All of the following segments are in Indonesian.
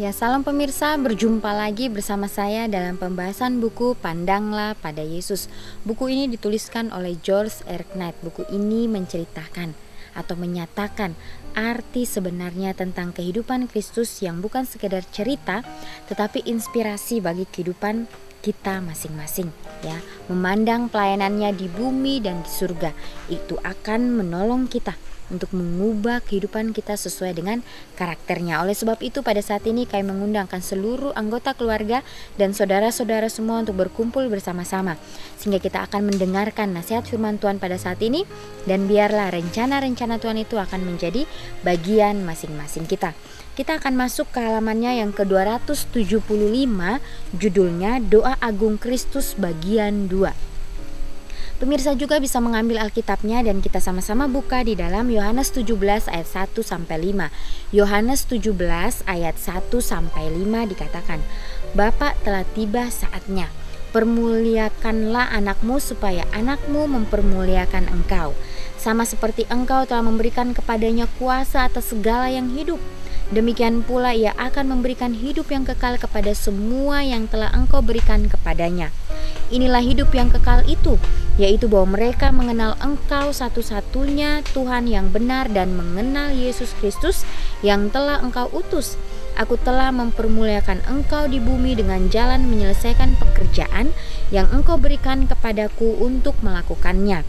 Ya, salam pemirsa, berjumpa lagi bersama saya dalam pembahasan buku Pandanglah pada Yesus. Buku ini dituliskan oleh George R. Knight. Buku ini menceritakan atau menyatakan arti sebenarnya tentang kehidupan Kristus yang bukan sekedar cerita, tetapi inspirasi bagi kehidupan kita masing-masing, ya. Memandang pelayanannya di bumi dan di surga itu akan menolong kita untuk mengubah kehidupan kita sesuai dengan karakternya. Oleh sebab itu pada saat ini kami mengundangkan seluruh anggota keluarga dan saudara-saudara semua untuk berkumpul bersama-sama, sehingga kita akan mendengarkan nasihat firman Tuhan pada saat ini, dan biarlah rencana-rencana Tuhan itu akan menjadi bagian masing-masing kita. Kita akan masuk ke halamannya yang ke-275, judulnya Doa Agung Kristus bagian 2. Pemirsa juga bisa mengambil Alkitabnya dan kita sama-sama buka di dalam Yohanes 17 ayat 1 sampai 5. Yohanes 17 ayat 1 sampai 5 dikatakan, "Bapa, telah tiba saatnya. Permuliakanlah anakmu supaya anakmu mempermuliakan engkau. Sama seperti engkau telah memberikan kepadanya kuasa atas segala yang hidup. Demikian pula ia akan memberikan hidup yang kekal kepada semua yang telah engkau berikan kepadanya. Inilah hidup yang kekal itu, yaitu bahwa mereka mengenal engkau satu-satunya Tuhan yang benar dan mengenal Yesus Kristus yang telah engkau utus. Aku telah mempermuliakan engkau di bumi dengan jalan menyelesaikan pekerjaan yang engkau berikan kepadaku untuk melakukannya.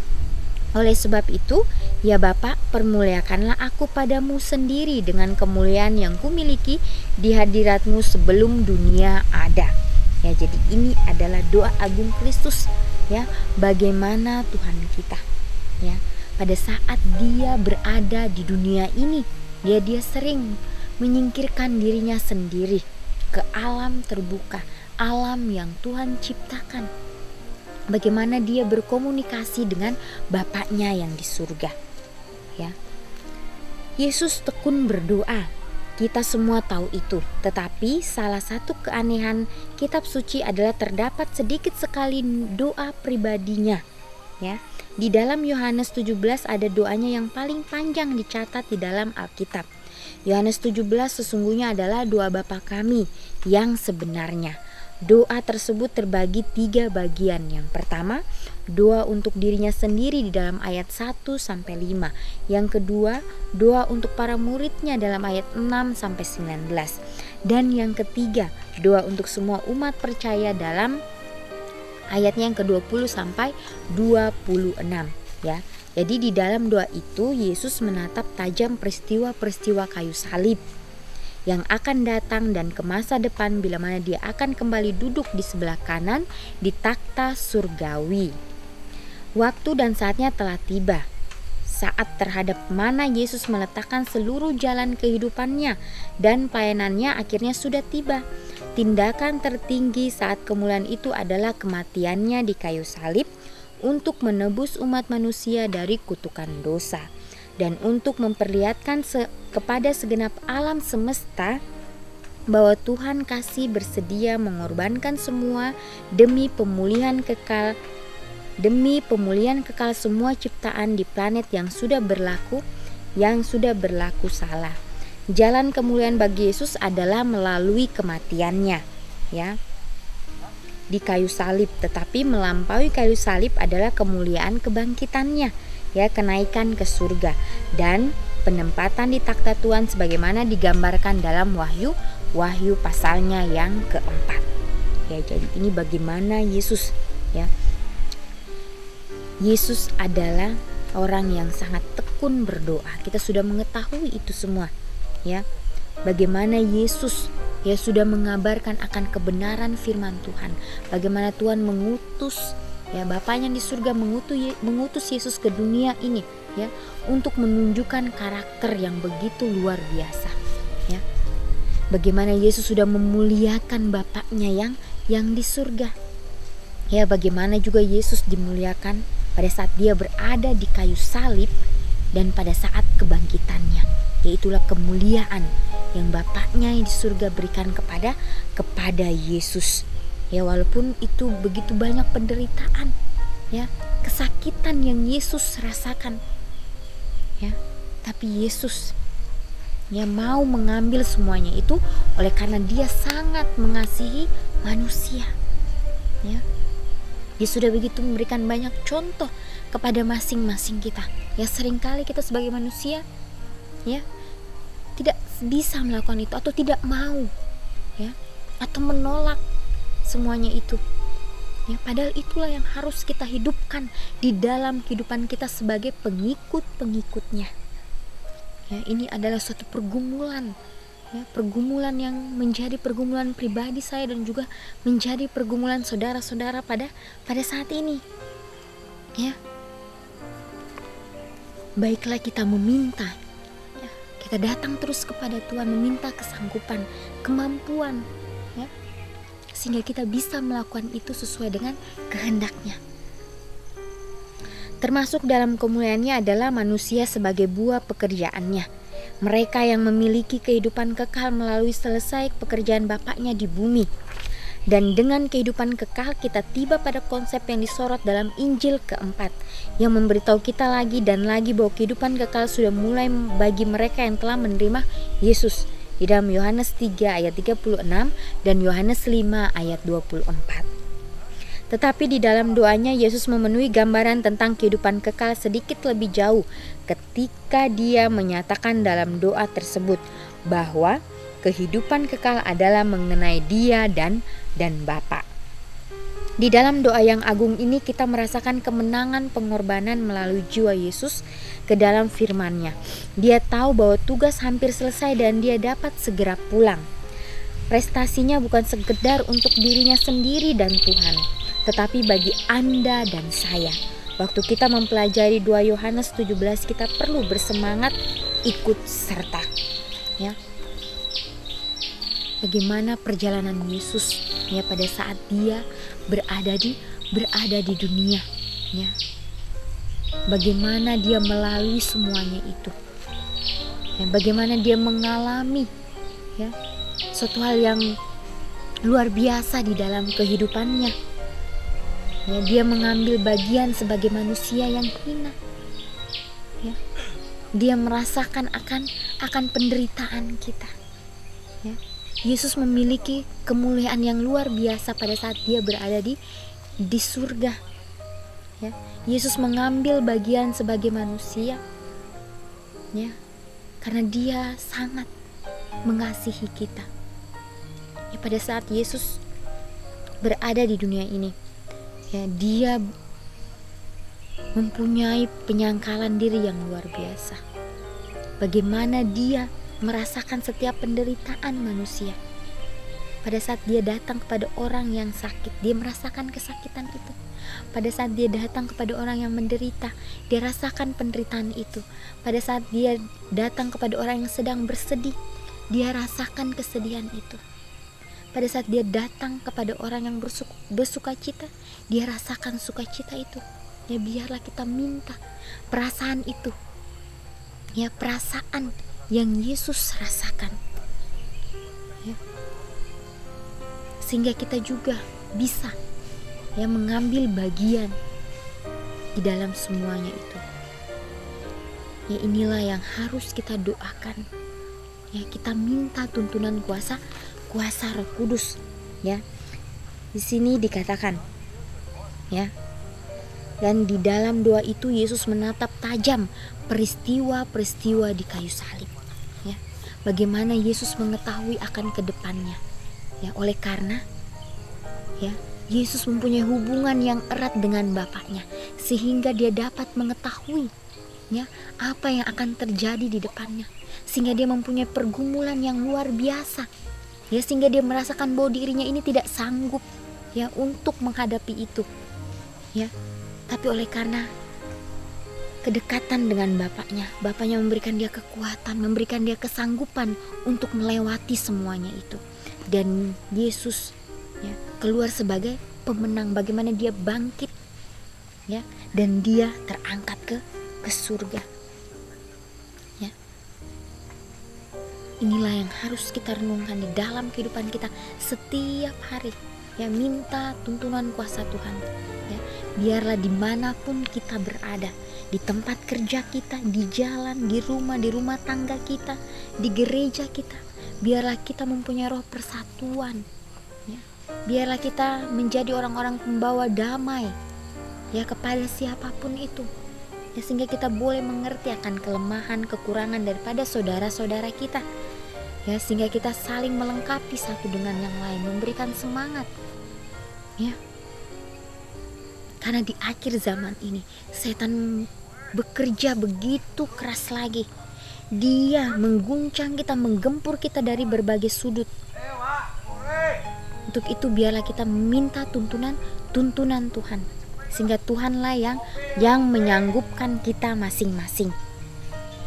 Oleh sebab itu, ya Bapa, permuliakanlah aku padamu sendiri dengan kemuliaan yang kumiliki di hadiratmu sebelum dunia ada." Ya, jadi ini adalah doa agung Kristus, ya, bagaimana Tuhan kita, ya, pada saat dia berada di dunia ini, dia sering menyingkirkan dirinya sendiri ke alam terbuka, alam yang Tuhan ciptakan. Bagaimana dia berkomunikasi dengan Bapaknya yang di surga, ya. Yesus tekun berdoa. Kita semua tahu itu. Tetapi salah satu keanehan kitab suci adalah terdapat sedikit sekali doa pribadinya, ya. Di dalam Yohanes 17 ada doanya yang paling panjang dicatat di dalam Alkitab. Yohanes 17 sesungguhnya adalah doa Bapa kami yang sebenarnya. Doa tersebut terbagi 3 bagian. Yang pertama, doa untuk dirinya sendiri di dalam ayat 1 sampai 5. Yang kedua, doa untuk para muridnya dalam ayat 6 sampai 19. Dan yang ketiga, doa untuk semua umat percaya dalam ayatnya yang ke-20 sampai 26, ya. Jadi di dalam doa itu Yesus menatap tajam peristiwa-peristiwa kayu salib yang akan datang dan ke masa depan bila mana dia akan kembali duduk di sebelah kanan di takhta surgawi. Waktu dan saatnya telah tiba, saat terhadap mana Yesus meletakkan seluruh jalan kehidupannya dan pelayanannya akhirnya sudah tiba. Tindakan tertinggi saat kemuliaan itu adalah kematiannya di kayu salib untuk menebus umat manusia dari kutukan dosa, dan untuk memperlihatkan kepada segenap alam semesta bahwa Tuhan kasih bersedia mengorbankan semua demi pemulihan kekal semua ciptaan di planet yang sudah berlaku salah. Jalan kemuliaan bagi Yesus adalah melalui kematiannya, ya, di kayu salib. Tetapi melampaui kayu salib adalah kemuliaan kebangkitannya, ya, kenaikan ke surga dan penempatan di takhta Tuhan sebagaimana digambarkan dalam Wahyu pasalnya yang keempat. Ya, jadi ini bagaimana Yesus, ya. Yesus adalah orang yang sangat tekun berdoa. Kita sudah mengetahui itu semua, ya. Bagaimana Yesus, ya, sudah mengabarkan akan kebenaran firman Tuhan. Bagaimana Tuhan mengutus, ya, Bapaknya di surga mengutus Yesus ke dunia ini, ya, untuk menunjukkan karakter yang begitu luar biasa, ya. Bagaimana Yesus sudah memuliakan Bapaknya yang di surga, ya. Bagaimana juga Yesus dimuliakan pada saat dia berada di kayu salib dan pada saat kebangkitannya, yaitulah kemuliaan yang Bapaknya yang di surga berikan kepada Yesus. Ya, walaupun itu begitu banyak penderitaan, ya, kesakitan yang Yesus rasakan, ya, tapi Yesus ya, mau mengambil semuanya itu oleh karena dia sangat mengasihi manusia, ya. Dia sudah begitu memberikan banyak contoh kepada masing-masing kita. Ya, seringkali kita sebagai manusia, ya, tidak bisa melakukan itu atau tidak mau, ya, atau menolak semuanya itu. Ya, padahal itulah yang harus kita hidupkan di dalam kehidupan kita sebagai pengikut-pengikutnya. Ya, ini adalah suatu pergumulan, ya, pergumulan yang menjadi pergumulan pribadi saya dan juga menjadi pergumulan saudara-saudara pada saat ini. Ya, baiklah kita meminta, ya, kita datang terus kepada Tuhan meminta kesanggupan, kemampuan, ya, sehingga kita bisa melakukan itu sesuai dengan kehendaknya. Termasuk dalam kemuliaannya adalah manusia sebagai buah pekerjaannya. Mereka yang memiliki kehidupan kekal melalui selesai pekerjaan Bapaknya di bumi. Dan dengan kehidupan kekal kita tiba pada konsep yang disorot dalam Injil keempat, yang memberitahu kita lagi dan lagi bahwa kehidupan kekal sudah mulai bagi mereka yang telah menerima Yesus. Di dalam Yohanes 3 ayat 36 dan Yohanes 5 ayat 24. Tetapi di dalam doanya Yesus memenuhi gambaran tentang kehidupan kekal sedikit lebih jauh ketika dia menyatakan dalam doa tersebut bahwa kehidupan kekal adalah mengenai dia dan Bapa. Di dalam doa yang agung ini kita merasakan kemenangan pengorbanan melalui jiwa Yesus ke dalam firman-Nya. Dia tahu bahwa tugas hampir selesai dan dia dapat segera pulang. Prestasinya bukan sekedar untuk dirinya sendiri dan Tuhan, tetapi bagi Anda dan saya. Waktu kita mempelajari 2 Yohanes 17 kita perlu bersemangat ikut serta. Ya. Bagaimana perjalanan Yesus, ya, pada saat dia berada di dunia, ya. Bagaimana dia melalui semuanya itu, ya, bagaimana dia mengalami, ya, suatu hal yang luar biasa di dalam kehidupannya, ya, dia mengambil bagian sebagai manusia yang hina, ya. Dia merasakan akan penderitaan kita, ya. Yesus memiliki kemuliaan yang luar biasa pada saat dia berada di surga. Ya, Yesus mengambil bagian sebagai manusia, ya, karena dia sangat mengasihi kita. Ya, pada saat Yesus berada di dunia ini, ya, dia mempunyai penyangkalan diri yang luar biasa. Bagaimana dia merasakan setiap penderitaan manusia. Pada saat dia datang kepada orang yang sakit, dia merasakan kesakitan itu. Pada saat dia datang kepada orang yang menderita, dia rasakan penderitaan itu. Pada saat dia datang kepada orang yang sedang bersedih, dia rasakan kesedihan itu. Pada saat dia datang kepada orang yang bersuka cita, dia rasakan sukacita itu. Ya, biarlah kita minta perasaan itu, ya, perasaan yang Yesus rasakan, ya, sehingga kita juga bisa, ya, mengambil bagian di dalam semuanya itu. Ya, inilah yang harus kita doakan, ya, kita minta tuntunan kuasa Roh Kudus, ya. Di sini dikatakan, ya, dan di dalam doa itu Yesus menatap tajam peristiwa-peristiwa di kayu salib. Ya, bagaimana Yesus mengetahui akan kedepannya, ya, oleh karena, ya, Yesus mempunyai hubungan yang erat dengan Bapaknya sehingga dia dapat mengetahui, ya, apa yang akan terjadi di depannya, sehingga dia mempunyai pergumulan yang luar biasa, ya, sehingga dia merasakan bahwa dirinya ini tidak sanggup, ya, untuk menghadapi itu, ya, tapi oleh karena kedekatan dengan Bapaknya memberikan dia kekuatan, memberikan dia kesanggupan untuk melewati semuanya itu. Dan Yesus, ya, keluar sebagai pemenang. Bagaimana dia bangkit, ya, dan dia terangkat ke surga. Ya. Inilah yang harus kita renungkan di dalam kehidupan kita setiap hari. Ya, minta tuntunan kuasa Tuhan. Ya, biarlah dimanapun kita berada, di tempat kerja kita, di jalan, di rumah tangga kita, di gereja kita. Biarlah kita mempunyai roh persatuan, ya. Biarlah kita menjadi orang-orang pembawa damai, ya, kepada siapapun itu, ya, sehingga kita boleh mengerti akan kelemahan, kekurangan daripada saudara-saudara kita, ya, sehingga kita saling melengkapi satu dengan yang lain, memberikan semangat, ya. Karena di akhir zaman ini setan bekerja begitu keras lagi. Dia mengguncang kita, menggempur kita dari berbagai sudut. Untuk itu biarlah kita minta tuntunan Tuhan, sehingga Tuhanlah yang menyanggupkan kita masing-masing.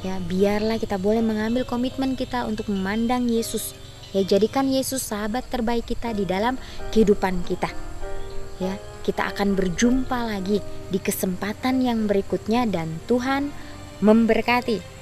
Ya, biarlah kita boleh mengambil komitmen kita untuk memandang Yesus. Ya, jadikan Yesus sahabat terbaik kita di dalam kehidupan kita. Ya, kita akan berjumpa lagi di kesempatan yang berikutnya dan Tuhan memberkati.